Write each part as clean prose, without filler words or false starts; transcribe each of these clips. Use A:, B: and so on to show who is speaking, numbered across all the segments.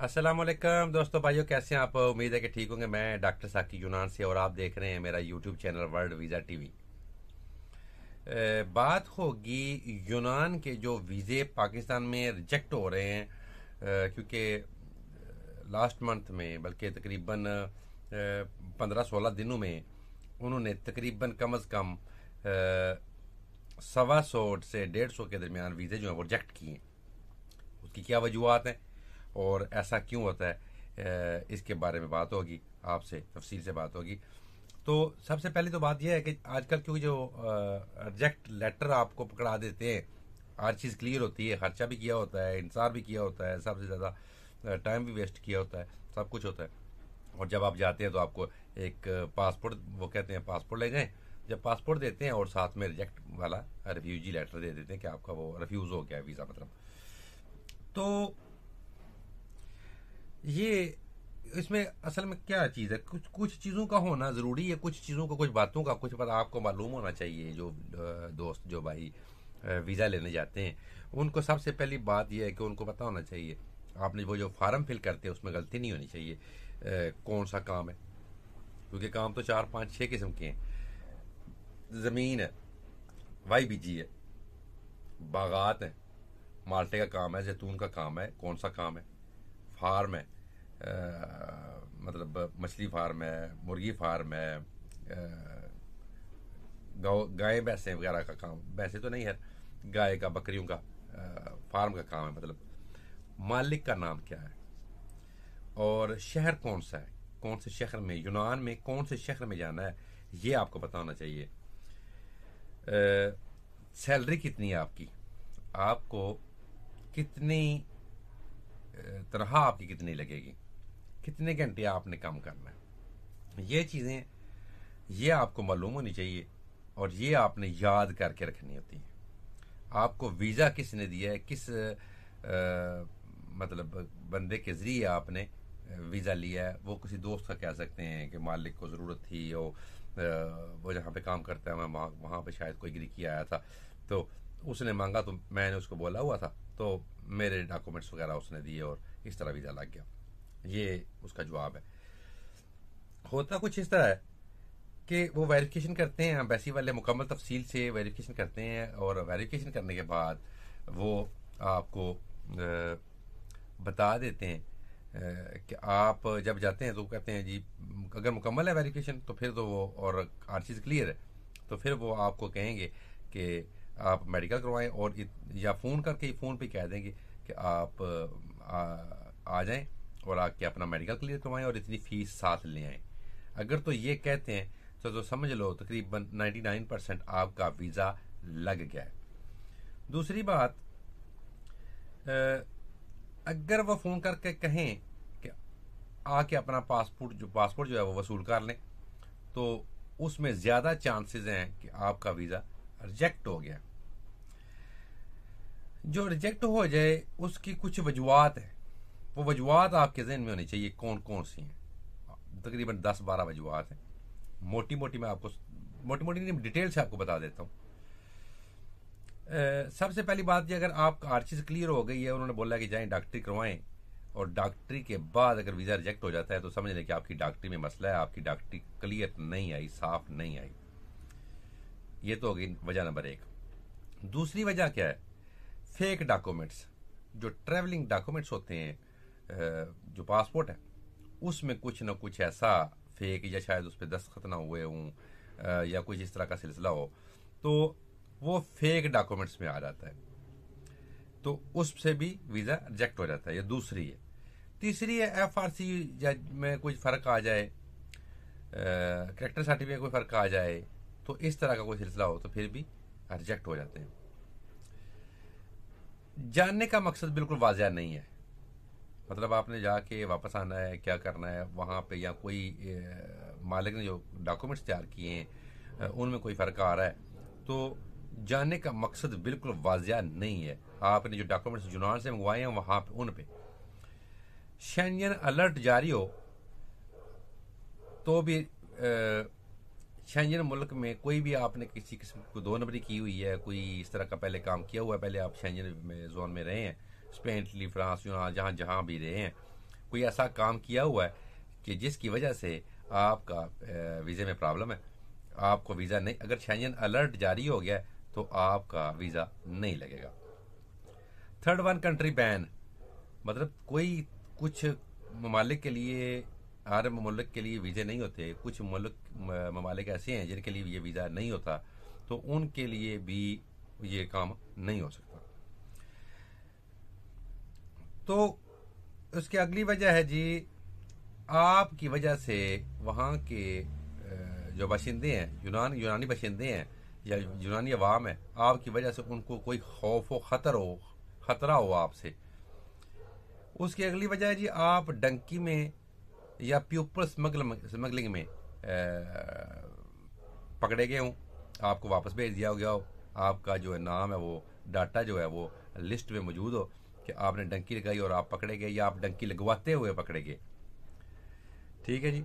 A: अस्सलाम वालेकुम दोस्तों भाइयों, कैसे हैं आप? उम्मीद है कि ठीक होंगे। मैं डॉक्टर साकी यूनान से और आप देख रहे हैं मेरा YouTube channel world visa TV. बात होगी यूनान के जो वीज़े पाकिस्तान में रिजेक्ट हो रहे हैं, क्योंकि लास्ट मंथ में, बल्कि तकरीबन 15-16 दिनों में उन्होंने तकरीबन कम अज़ कम 125 से 150 के दरमियान वीज़े जो हैं वो रिजेक्ट किए। उसकी क्या वजूहत हैं और ऐसा क्यों होता है, इसके बारे में बात होगी, आपसे तफसील से बात होगी। तो सबसे पहले तो बात यह है कि आजकल क्योंकि जो रिजेक्ट लेटर आपको पकड़ा देते हैं, हर चीज़ क्लियर होती है, खर्चा भी किया होता है, इंतज़ार भी किया होता है, सबसे ज़्यादा टाइम भी वेस्ट किया होता है, सब कुछ होता है। और जब आप जाते हैं तो आपको एक पासपोर्ट, वो कहते हैं पासपोर्ट ले जाएं। जब पासपोर्ट देते हैं और साथ में रिजेक्ट वाला रिफ्यूजी लेटर दे देते हैं कि आपका वो रिफ्यूज़ हो गया है वीज़ा, मतलब। तो ये इसमें असल में क्या चीज़ है, कुछ कुछ चीज़ों का होना ज़रूरी है, कुछ चीज़ों का, कुछ बातों का कुछ पता आपको मालूम होना चाहिए। जो दोस्त, जो भाई वीज़ा लेने जाते हैं, उनको सबसे पहली बात यह है कि उनको पता होना चाहिए, आपने वो जो फार्म फिल करते हैं उसमें गलती नहीं होनी चाहिए। कौन सा काम है, क्योंकि काम तो 4-5-6 किस्म के हैं। ज़मीन है, वाई बीजी है, बागात है, माल्टे का काम है, जैतून का काम है, कौन सा काम है, फार्म है, मतलब मछली फार्म है, मुर्गी फार्म है, गाय भैंसे वगैरह का काम, भैंसे तो नहीं है, गाय का, बकरियों का फार्म का काम है, मतलब मालिक का नाम क्या है और शहर कौन सा है, कौन से शहर में, यूनान में कौन से शहर में जाना है, ये आपको पता होना चाहिए। सैलरी कितनी है आपकी, आपको कितनी तनख्वाह आपकी कितनी लगेगी, कितने घंटे आपने काम करना है, ये चीज़ें ये आपको मालूम होनी चाहिए और ये आपने याद करके रखनी होती है। आपको वीज़ा किसने दिया है, किस मतलब बंदे के ज़रिए आपने वीज़ा लिया है, वो किसी दोस्त का कह सकते हैं कि मालिक को ज़रूरत थी, वो जहाँ पे काम करता है मैं वहाँ पे शायद कोई गिरकी आया था, तो उसने मांगा तो मैंने उसको बोला हुआ था, तो मेरे डॉक्यूमेंट्स वगैरह उसने दिए और इस तरह वीज़ा लग गया। ये उसका जवाब है। होता कुछ इस तरह है कि वो वेरिफिकेशन करते हैं, एम्बेसी वाले मुकम्मल तफसील से वेरिफिकेशन करते हैं और वेरिफिकेशन करने के बाद वो आपको बता देते हैं कि आप जब जाते हैं तो कहते हैं जी, अगर मुकम्मल है वेरिफिकेशन तो फिर तो वो, और हर चीज़ क्लियर है, तो फिर वो आपको कहेंगे कि आप मेडिकल करवाएं, और या फ़ोन करके ही फ़ोन पे कह देंगे कि आप आ जाएं और आके अपना मेडिकल क्लियर करवाएं और इतनी फ़ीस साथ ले आएं। अगर तो ये कहते हैं तो समझ लो तकरीबन 99% आपका वीज़ा लग गया है। दूसरी बात, अगर वो फ़ोन करके कहें कि आके अपना पासपोर्ट जो है वो वसूल कर लें, तो उसमें ज़्यादा चांसेस हैं कि आपका वीज़ा रिजेक्ट हो गया। जो रिजेक्ट हो जाए उसकी कुछ वजूहत है, वो वजूहत आपके जहन में होनी चाहिए कौन कौन सी हैं। तकरीबन 10-12 वजूहत हैं। मोटी मोटी मैं आपको, मोटी मोटी नहीं, डिटेल से आपको बता देता हूँ। सबसे पहली बात ये, अगर आपका हर चीज़ क्लियर हो गई है, उन्होंने बोला कि जाएं डॉक्टरी करवाएं, और डॉक्टरी के बाद अगर वीज़ा रिजेक्ट हो जाता है तो समझ लें कि आपकी डॉक्टरी में मसला है, आपकी डॉक्टरी क्लियर नहीं आई, साफ नहीं आई। ये तो होगी वजह नंबर 1। दूसरी वजह क्या है, फेक डॉक्यूमेंट्स। जो ट्रैवलिंग डॉक्यूमेंट्स होते हैं, जो पासपोर्ट है उसमें कुछ ना कुछ ऐसा फेक, या शायद उस पर दस्तखत ना हुए हों, या कुछ इस तरह का सिलसिला हो, तो वो फेक डॉक्यूमेंट्स में आ जाता है, तो उससे भी वीज़ा रिजेक्ट हो जाता है। ये दूसरी है। तीसरी है FRC में कुछ फ़र्क आ जाए, करेक्टर सर्टिफिकेट में कोई फ़र्क आ जाए, तो इस तरह का कोई सिलसिला हो तो फिर भी रिजेक्ट हो जाते हैं। जानने का मकसद बिल्कुल वाज़ह नहीं है, मतलब आपने जाके वापस आना है, क्या करना है वहाँ पे, या कोई मालिक ने जो डॉक्यूमेंट्स तैयार किए हैं उनमें कोई फ़र्क आ रहा है, तो जानने का मकसद बिल्कुल वाज़ह नहीं है। आपने जो डॉक्यूमेंट्स यूनान से मंगवाए हैं वहाँ पे, उन पे शेंजन अलर्ट जारी हो तो भी, शेंजन मुल्क में कोई भी आपने किसी किस्म को 2 नंबरी की हुई है, कोई इस तरह का पहले काम किया हुआ है, पहले आप शेंजन में जोन में रहे हैं, स्पेन, इटली, फ्रांस, यूनान, जहाँ जहाँ भी रहे हैं, कोई ऐसा काम किया हुआ है कि जिसकी वजह से आपका वीज़े में प्रॉब्लम है, आपको वीज़ा नहीं, अगर शेंजन अलर्ट जारी हो गया तो आपका वीज़ा नहीं लगेगा। थर्ड वन, कंट्री बैन, मतलब कोई कुछ ममालिक के लिए, हर मुल्क के लिए वीज़े नहीं होते, कुछ ममालिक ऐसे हैं जिनके लिए ये वीज़ा नहीं होता, तो उनके लिए भी ये काम नहीं हो सकता। तो उसकी अगली वजह है जी, आपकी वजह से वहाँ के जो बाशिंदे हैं, यूनानी बाशिंदे हैं या यूनानी अवाम है, आपकी वजह से उनको कोई खौफ हो, खतरा हो आपसे। उसकी अगली वजह है जी, आप डंकी में या पीपल स्मगलिंग में पकड़े गए हों, आपको वापस भेज दिया गया हो, आपका जो है नाम है वो डाटा जो है वो लिस्ट में मौजूद हो कि आपने डंकी लगाई और आप पकड़े गए, या आप डंकी लगवाते हुए पकड़े गए। ठीक है जी।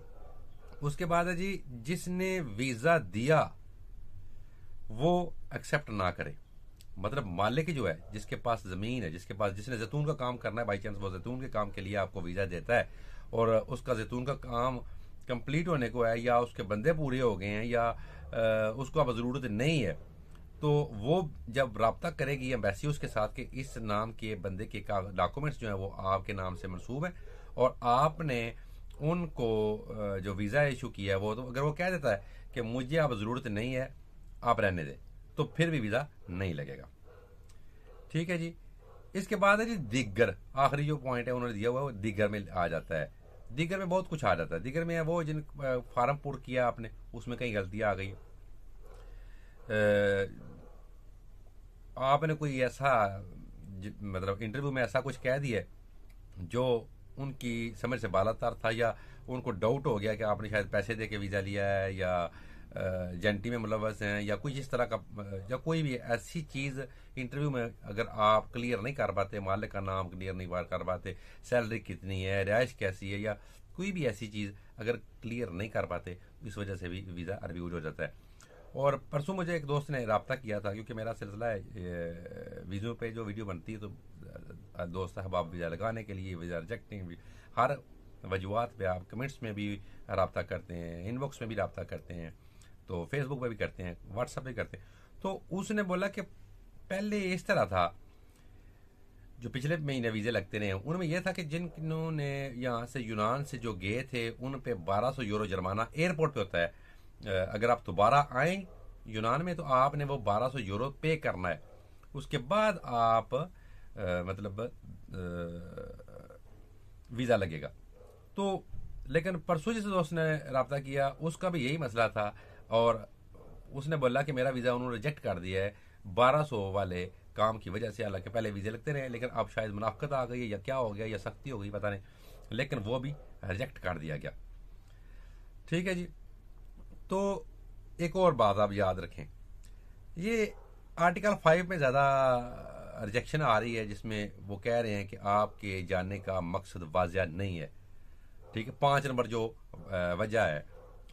A: उसके बाद है जी, जिसने वीज़ा दिया वो एक्सेप्ट ना करे, मतलब मालिक जो है, जिसके पास ज़मीन है, जिसके पास, जिसने जैतून का काम करना है, बाई चांस वो जैतून के काम के लिए आपको वीज़ा देता है और उसका जैतून का काम कंप्लीट होने को है, या उसके बंदे पूरे हो गए हैं, या उसको अब ज़रूरत नहीं है, तो वो जब रब्ता करेगी एम्बेसी उसके साथ कि इस नाम के बंदे के डॉक्यूमेंट्स जो हैं वो आपके नाम से मनसूब हैं और आपने उनको जो वीज़ा इशू किया है वो, तो अगर वो कह देता है कि मुझे अब ज़रूरत नहीं है, आप रहने दें, तो फिर भी वीज़ा नहीं लगेगा। ठीक है जी। इसके बाद है जी दिग्गर, आखिरी जो पॉइंट है उन्होंने दिया हुआ है वो दिग्गर में आ जाता है। दिग्गर में बहुत कुछ आ जाता है। दिग्गर में है वो जिन फार्म पुर किया आपने, उसमें कहीं गलतियाँ आ गई, आपने कोई ऐसा मतलब इंटरव्यू में ऐसा कुछ कह दिया जो उनकी समझ से बालातर था, या उनको डाउट हो गया कि आपने शायद पैसे दे के वीज़ा लिया है, या जेंटी में मुलवस हैं, या कुछ इस तरह का, या कोई भी ऐसी चीज़ इंटरव्यू में अगर आप क्लियर नहीं कर पाते, मालिक का नाम क्लियर नहीं कर पाते, सैलरी कितनी है, रिहाइश कैसी है, या कोई भी ऐसी चीज़ अगर क्लियर नहीं कर पाते, इस वजह से भी वीज़ा रिव्यूज हो जाता है। और परसों मुझे एक दोस्त ने रब्ता किया था, क्योंकि मेरा सिलसिला है वीज़ों पे जो वीडियो बनती है, तो दोस्त अहबाब वीज़ा लगाने के लिए, वीज़ा रिजेक्टिंग, हर वजूहत पे आप कमेंट्स में भी रब्ता करते हैं, इनबॉक्स में भी रब्ता करते हैं, तो फेसबुक पे भी करते हैं, व्हाट्सएप पे करते हैं। तो उसने बोला कि पहले इस तरह था, जो पिछले महीने वीज़े लगते रहे, उनमें यह था कि जिन्होंने यहाँ से यूनान से जो गए थे उन पे 1200 यूरो जुर्माना एयरपोर्ट पे होता है। अगर आप दोबारा आए यूनान में तो आपने वो 1200 यूरो पे करना है, उसके बाद आप मतलब वीज़ा लगेगा। तो लेकिन परसों जिस दोस्त ने रब्ता किया उसका भी यही मसला था, और उसने बोला कि मेरा वीज़ा उन्होंने रिजेक्ट कर दिया है 1200 वाले काम की वजह से। हालांकि पहले वीज़े लगते रहे, लेकिन अब शायद मुनाफकत आ गई है, या क्या हो गया, या सख्ती हो गई, पता नहीं, लेकिन वो भी रिजेक्ट कर दिया गया। ठीक है जी। तो एक और बात आप याद रखें, ये आर्टिकल 5 में ज़्यादा रिजेक्शन आ रही है, जिसमें वो कह रहे हैं कि आपके जाने का मकसद वाज़िया नहीं है। ठीक है। 5 नंबर जो वजह है,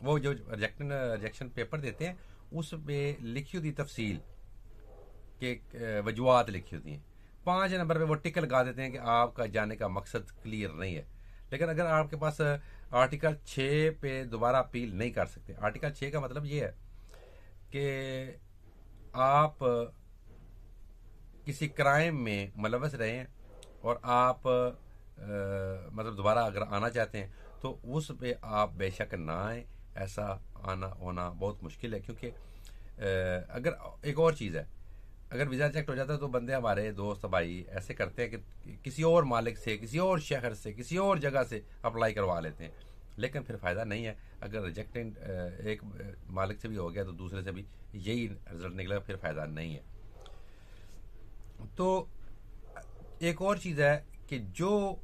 A: वो जो रिजेक्शन पेपर देते हैं उस पर लिखी होती तफसील के वजूहत लिखी होती हैं। 5 नंबर पे वो टिक लगा देते हैं कि आपका जाने का मकसद क्लियर नहीं है। लेकिन अगर आपके पास आर्टिकल 6 पे दोबारा अपील नहीं कर सकते। आर्टिकल 6 का मतलब ये है कि आप किसी क्राइम में मुलव्वस रहे हैं और आप मतलब दोबारा अगर आना चाहते हैं तो उस पे आप बेशक ना आए। ऐसा आना होना बहुत मुश्किल है, क्योंकि अगर एक और चीज़ है, अगर वीज़ा रिजेक्ट हो जाता है तो बंदे हमारे दोस्त भाई ऐसे करते हैं कि किसी और मालिक से, किसी और शहर से, किसी और जगह से अप्लाई करवा लेते हैं, लेकिन फिर फ़ायदा नहीं है। अगर रिजेक्टेड एक मालिक से भी हो गया तो दूसरे से भी यही रिजल्ट निकलेगा, फिर फ़ायदा नहीं है। तो एक और चीज़ है कि जो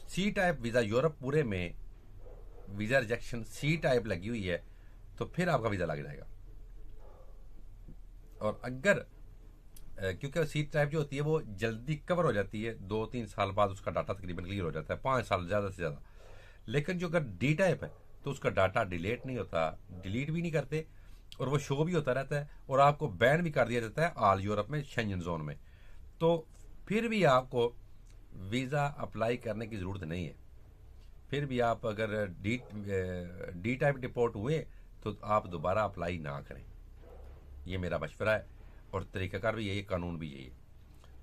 A: सी टाइप वीज़ा, यूरोप पूरे में वीज़ा रिजेक्शन सी टाइप लगी हुई है तो फिर आपका वीज़ा लग जाएगा। और अगर क्योंकि सी टाइप जो होती है वो जल्दी कवर हो जाती है, 2-3 साल बाद उसका डाटा तकरीबन क्लियर हो जाता है, 5 साल ज़्यादा से ज़्यादा। लेकिन जो अगर डी टाइप है तो उसका डाटा डिलीट नहीं होता, डिलीट भी नहीं करते, और वो शो भी होता रहता है, और आपको बैन भी कर दिया जाता है ऑल यूरोप में, शेंजन जोन में। तो फिर भी आपको वीज़ा अप्लाई करने की ज़रूरत नहीं है। फिर भी आप अगर डी टाइप डिपोर्ट हुए तो आप दोबारा अप्लाई ना करें, ये मेरा मशवरा है। और तरीक़ाकार भी यही है, कानून भी यही है।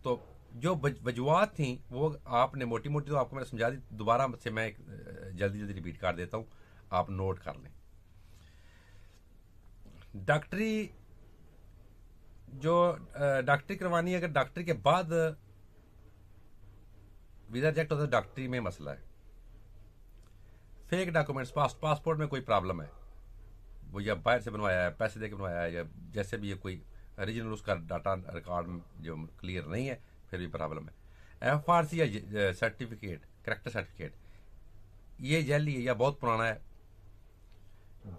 A: तो जो वजूहत थी वो आपने मोटी मोटी तो आपको मैंने समझा दी, दोबारा से मैं जल्दी जल्दी रिपीट कर देता हूँ, आप नोट कर लें। डॉक्टरी जो डॉक्टरी करवानी है, अगर डॉक्टरी के बाद वीज़ा रिजेक्ट होता है, डॉक्टरी में मसला है। फेक डॉक्यूमेंट्स, पासपोर्ट में कोई प्रॉब्लम है, वो या बाहर से बनवाया है, पैसे दे के बनवाया है, या जैसे भी ये कोई ओरिजिनल उसका डाटा रिकॉर्ड जो क्लियर नहीं है, फिर भी प्रॉब्लम है। FRC या सर्टिफिकेट, करेक्टर सर्टिफिकेट, ये जैली है या बहुत पुराना है,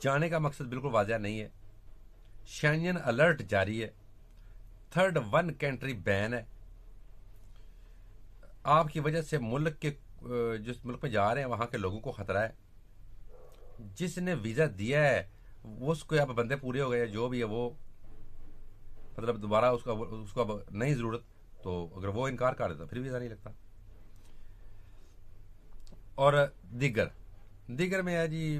A: जाने का मकसद बिल्कुल वाजह नहीं है, शेंजन अलर्ट जारी है, थर्ड वन कंट्री बैन है, आपकी वजह से मुल्क के जिस मुल्क में जा रहे हैं वहां के लोगों को खतरा है, जिसने वीज़ा दिया है वो उसको अब बंदे पूरे हो गए, जो भी है वो मतलब दोबारा उसको अब नहीं ज़रूरत, तो अगर वो इनकार कर देता फिर वीज़ा नहीं लगता। और दीगर में है जी,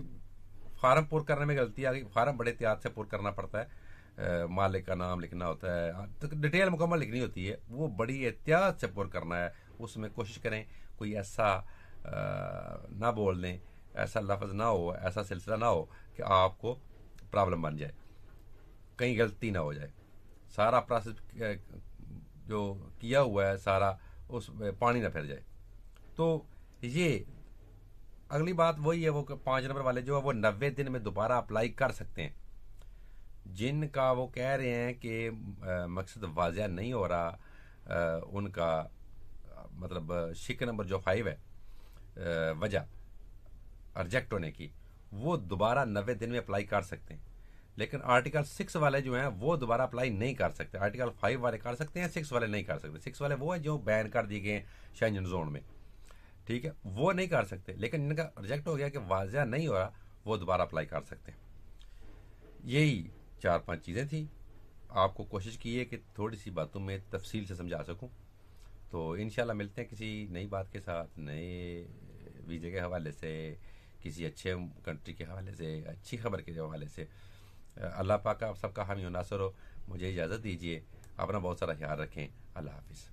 A: फार्म पुर करने में गलती आ गई, फार्म बड़े एहतियात से पुर करना पड़ता है, मालिक का नाम लिखना होता है, तो डिटेल मुकम्मल लिखनी होती है, वो बड़ी एहतियात से पुर करना है। उसमें कोशिश करें कोई ऐसा ना बोल दें, ऐसा लफ्ज़ ना हो, ऐसा सिलसिला ना हो कि आपको प्रॉब्लम बन जाए, कहीं गलती ना हो जाए, सारा प्रोसेस जो किया हुआ है सारा उस पानी ना फिर जाए। तो ये अगली बात वही है, वो 5 नंबर वाले जो है वो 90 दिन में दोबारा अप्लाई कर सकते हैं। जिनका वो कह रहे हैं कि मकसद वाज़ह नहीं हो रहा, उनका मतलब शिक नंबर जो 5 है, वजह रिजेक्ट होने की, वो दोबारा 90 दिन में अप्लाई कर सकते हैं। लेकिन आर्टिकल 6 वाले जो हैं वो दोबारा अप्लाई नहीं कर सकते। आर्टिकल 5 वाले कर सकते हैं, 6 वाले नहीं कर सकते। 6 वाले वो है जो बैन कर दिए गए शेंजन जोन में, ठीक है, वो नहीं कर सकते। लेकिन जिनका रिजेक्ट हो गया कि वाज़ह नहीं हो रहा, वो दोबारा अप्लाई कर सकते हैं। यही 4-5 चीज़ें थी, आपको कोशिश की है कि थोड़ी सी बातों में तफसील से समझा सकूं। तो इंशाल्लाह मिलते हैं किसी नई बात के साथ, नए वीज़े के हवाले से, किसी अच्छे कंट्री के हवाले से, अच्छी खबर के हवाले से। अल्लाह पाक आप सबका हामी नासर हो। मुझे इजाज़त दीजिए, अपना बहुत सारा ख्याल रखें। अल्लाह हाफिज़।